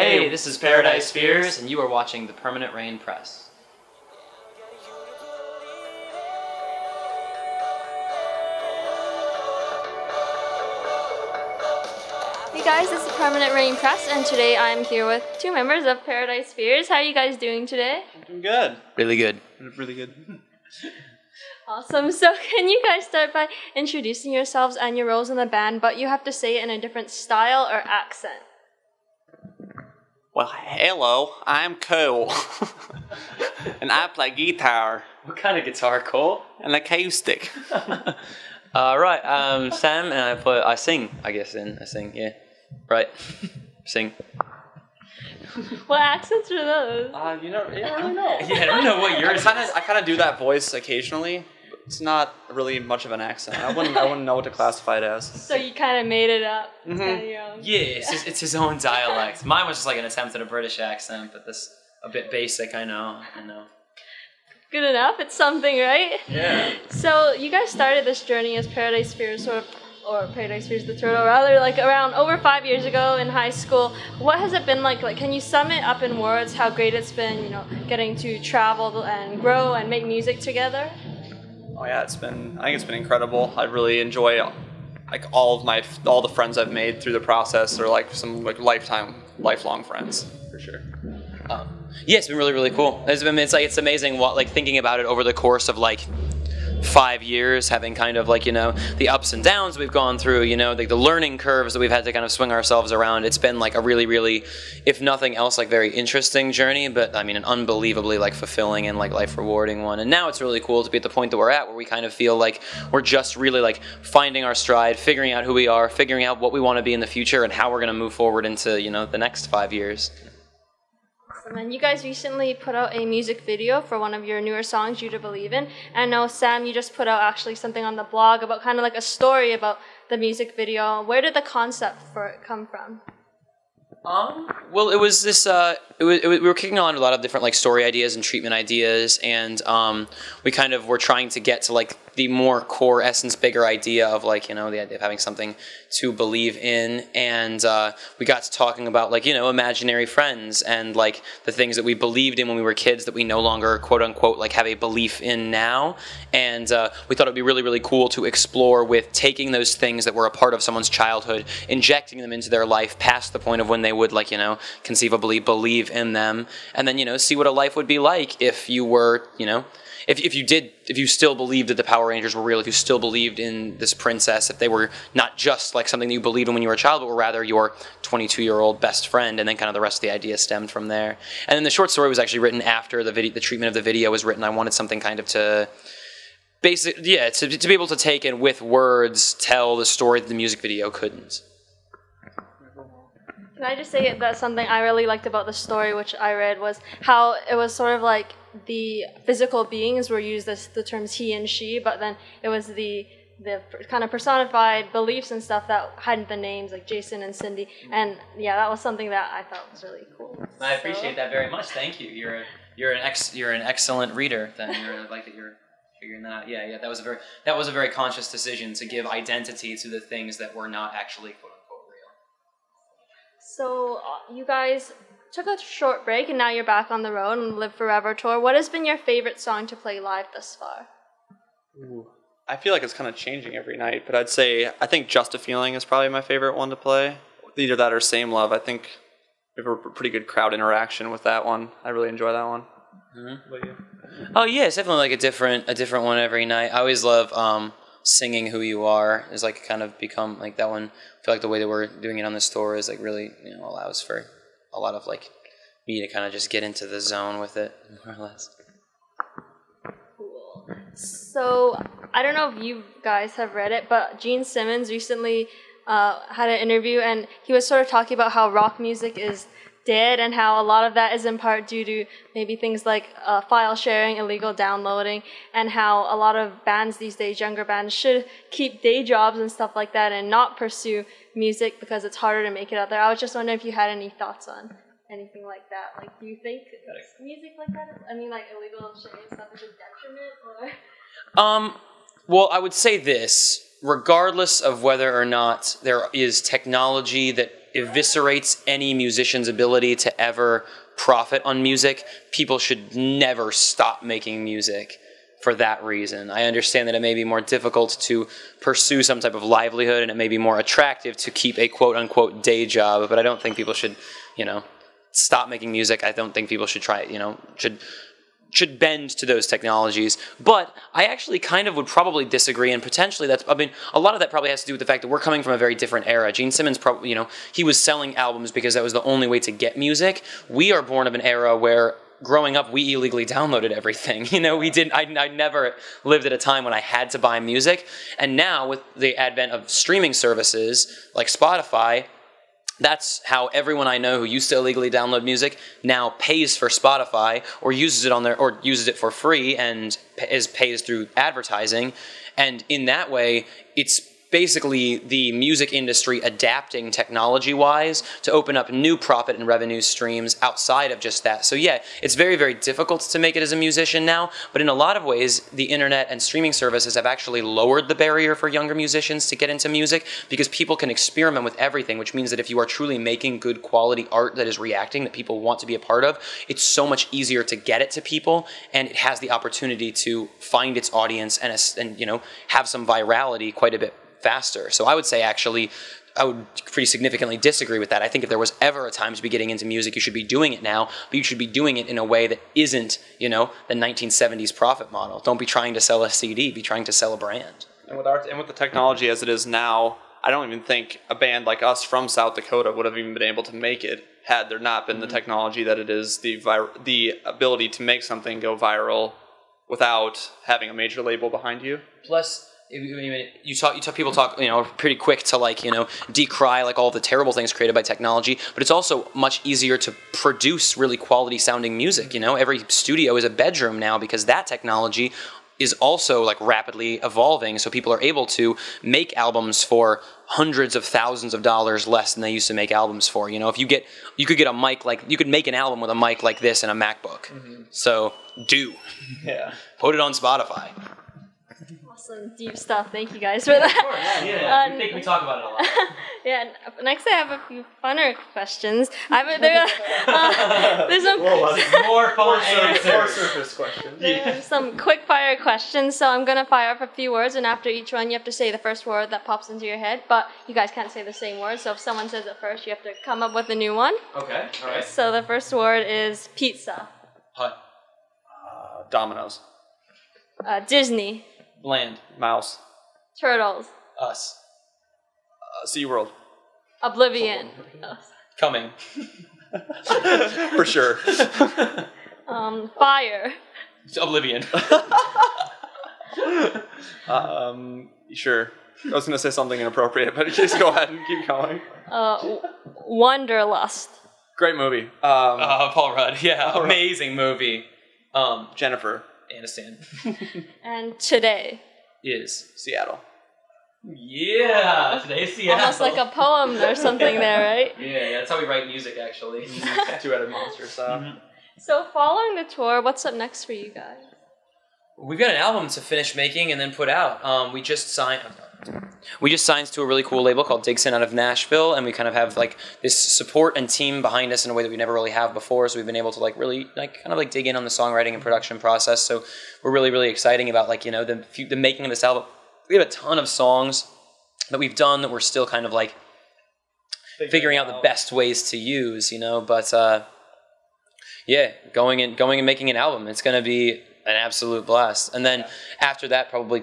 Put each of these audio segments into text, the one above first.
Hey, this is Paradise Spheres, and you are watching the Permanent Rain Press. Hey guys, this is Permanent Rain Press, and today I'm here with two members of Paradise Spheres. How are you guys doing today? Doing good. Really good. Really good. Awesome. So can you guys start by introducing yourselves and your roles in the band, but you have to say it in a different style or accent? Well, hello, I'm Cole. And I play guitar. What kind of guitar, Cole? An acoustic. Right, I'm Sam, and I sing, I sing, yeah. Right. Sing. What accents are those? I don't really know. Yeah, I don't know what yours is. I kind of do that voice occasionally. It's not really much of an accent. I wouldn't know what to classify it as. So you kind of made it up. It's kind of your own. Yeah, it's his own dialect. Mine was just like an attempt at a British accent, but this a bit basic, I know. Good enough. It's something, right? Yeah. So you guys started this journey as Paradise Spheres, or Paradise Spheres the Turtle, rather, like around over 5 years ago in high school. What has it been like? Like, can you sum it up in words? How great it's been, you know, getting to travel and grow and make music together? Oh yeah, I think it's been incredible. I really enjoy like all the friends I've made through the process. They're like some like lifelong friends for sure. Yeah, it's been really, really cool. It's amazing thinking about it over the course of 5 years, having kind of the ups and downs we've gone through, the learning curves that we've had to kind of swing ourselves around. It's been a really, really, if nothing else, very interesting journey, but I mean an unbelievably fulfilling and life rewarding one. And now it's really cool to be at the point that we're at, where we kind of feel like we're just really finding our stride, figuring out who we are, figuring out what we want to be in the future, and how we're going to move forward into the next 5 years. And you guys recently put out a music video for one of your newer songs, You to Believe In. And I know, Sam, you just put out actually something on the blog about kind of a story about the music video. Where did the concept for it come from? Well, it was this. We were kicking on a lot of different story ideas and treatment ideas, and we kind of were trying to get to the more core essence, bigger idea of the idea of having something to believe in, and we got to talking about imaginary friends and the things that we believed in when we were kids that we no longer quote unquote have a belief in now, and we thought it'd be really, really cool to explore with taking those things that were a part of someone's childhood, injecting them into their life past the point of when they would conceivably believe in them, and then see what a life would be like if you were if you still believed that the Power Rangers were real, if you still believed in this princess, if they were not just something that you believed in when you were a child, but were rather your 22-year-old best friend, and then kind of the rest of the idea stemmed from there. And then the short story was actually written after the treatment of the video was written. I wanted something kind of to be able to take and with words tell the story that the music video couldn't. Can I just say that something I really liked about the story, which I read, was how it was sort of the physical beings were used as the terms he and she, but then it was the kind of personified beliefs and stuff that had the names like Jason and Cindy, and yeah, that was something that I thought was really cool. I appreciate that very much. Thank you. You're an excellent reader. Then you're figuring that out. Yeah. That was a very conscious decision to give identity to the things that were not actually quote unquote real. So you guys took a short break, and now you're back on the road and Live Forever tour. What has been your favorite song to play live thus far? Ooh, I feel like it's kind of changing every night, but I think Just a Feeling is probably my favorite one to play. Either that or Same Love. I think we have a pretty good crowd interaction with that one. I really enjoy that one. Mm-hmm. What about you? Oh yeah, it's definitely a different one every night. I always love Singing Who You Are is kind of become that one. I feel like the way that we're doing it on this tour is really allows for a lot of me to kind of just get into the zone with it, more or less. Cool. So I don't know if you guys have read it, but Gene Simmons recently had an interview, and he was sort of talking about how rock music is dead, and how a lot of that is in part due to maybe things like file sharing, illegal downloading, and how a lot of bands these days, younger bands, should keep day jobs and stuff like that and not pursue music because it's harder to make it out there. I was just wondering if you had any thoughts on anything like that. Do you think music like that, illegal sharing stuff is a detriment, or? Well, I would say this, regardless of whether or not there is technology that eviscerates any musician's ability to ever profit on music, people should never stop making music for that reason. I understand that it may be more difficult to pursue some type of livelihood, and it may be more attractive to keep a quote-unquote day job, but I don't think people should, stop making music. I don't think people should try, should bend to those technologies. But I actually kind of would probably disagree, and potentially a lot of that probably has to do with the fact that we're coming from a very different era. Gene Simmons probably, he was selling albums because that was the only way to get music. We are born of an era where growing up, we illegally downloaded everything. I never lived at a time when I had to buy music. And now with the advent of streaming services like Spotify, that's how everyone I know who used to illegally download music now pays for Spotify or uses it for free and pays through advertising. And in that way, it's basically the music industry adapting technology-wise to open up new profit and revenue streams outside of just that. So yeah, it's very, very difficult to make it as a musician now, but in a lot of ways, the internet and streaming services have actually lowered the barrier for younger musicians to get into music because people can experiment with everything, which means that if you are truly making good quality art that is reacting, that people want to be a part of, it's so much easier to get it to people, and it has the opportunity to find its audience and have some virality quite a bit faster. So I would say actually I would pretty significantly disagree with that. I think if there was ever a time to be getting into music, you should be doing it now, but you should be doing it in a way that isn't, the 1970s profit model. Don't be trying to sell a CD, be trying to sell a brand. And with the technology as it is now, I don't even think a band like us from South Dakota would have even been able to make it had there not been the technology that it is, the ability to make something go viral without having a major label behind you. Plus, people talk, pretty quick to decry all the terrible things created by technology, but it's also much easier to produce really quality sounding music. Every studio is a bedroom now because that technology is also rapidly evolving, so people are able to make albums for hundreds of thousands of dollars less than they used to make albums for. You could get a mic you could make an album with a mic like this and a MacBook. Mm-hmm. So put it on Spotify. Awesome, deep stuff. Thank you guys for that. Yeah. I think we talk about it a lot. Yeah. Next, I have a few funner questions. There's some more fun surface questions. There's some quick fire questions. So I'm gonna fire off a few words, and after each one, you have to say the first word that pops into your head. But you guys can't say the same word. So if someone says it first, you have to come up with a new one. Okay. All right. So the first word is pizza. Hut. Dominoes. Disney. Bland. Mouse. Turtles. Us. SeaWorld. Oblivion. Coming. For sure. Fire. Oblivion. Sure. I was going to say something inappropriate, but just go ahead and keep going. Wanderlust. Great movie. Paul Rudd. Yeah, amazing movie. Jennifer Aniston. And today is Seattle. Yeah, today's Seattle. Almost like a poem or something there, right? Yeah, that's how we write music, actually. Two-headed monster stuff. Mm-hmm. So following the tour, what's up next for you guys? We've got an album to finish making and then put out. We just signed to a really cool label called Dixon out of Nashville, and we kind of have this support and team behind us in a way that we never really have before. So we've been able to really dig in on the songwriting and production process. So we're really, really exciting about the making of this album. We have a ton of songs that we've done that we're still kind of figuring out the best ways to use, But going and making an album, it's going to be an absolute blast. And then after that, probably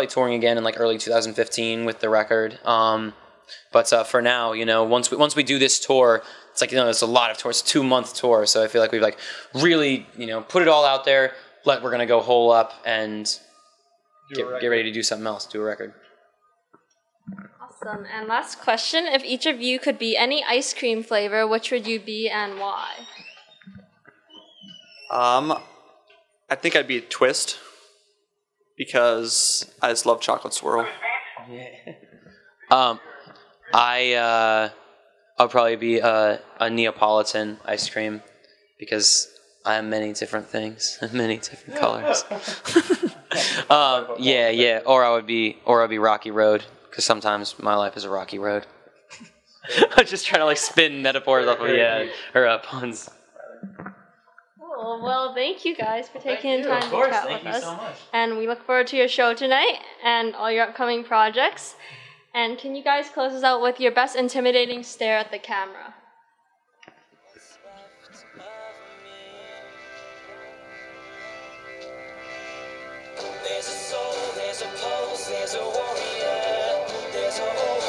touring again in early 2015 with the record. But for now, once we do this tour, it's it's a lot of tours, 2-month tour. So I feel like we've really, put it all out there. We're gonna go hole up and get ready to do something else, do a record. Awesome. And last question: if each of you could be any ice cream flavor, which would you be and why? I think I'd be a Twist because I just love chocolate swirl. Yeah. I'll probably be a Neapolitan ice cream because I have many different things and many different colors. Or I'd be Rocky Road because sometimes my life is a rocky road. I'm just trying to like spin metaphors off of or puns. Cool. Well, thank you guys for taking time to chat with us. So much. And we look forward to your show tonight and all your upcoming projects. And can you guys close us out with your best intimidating stare at the camera? There's a soul, there's a pulse, there's a warrior, there's a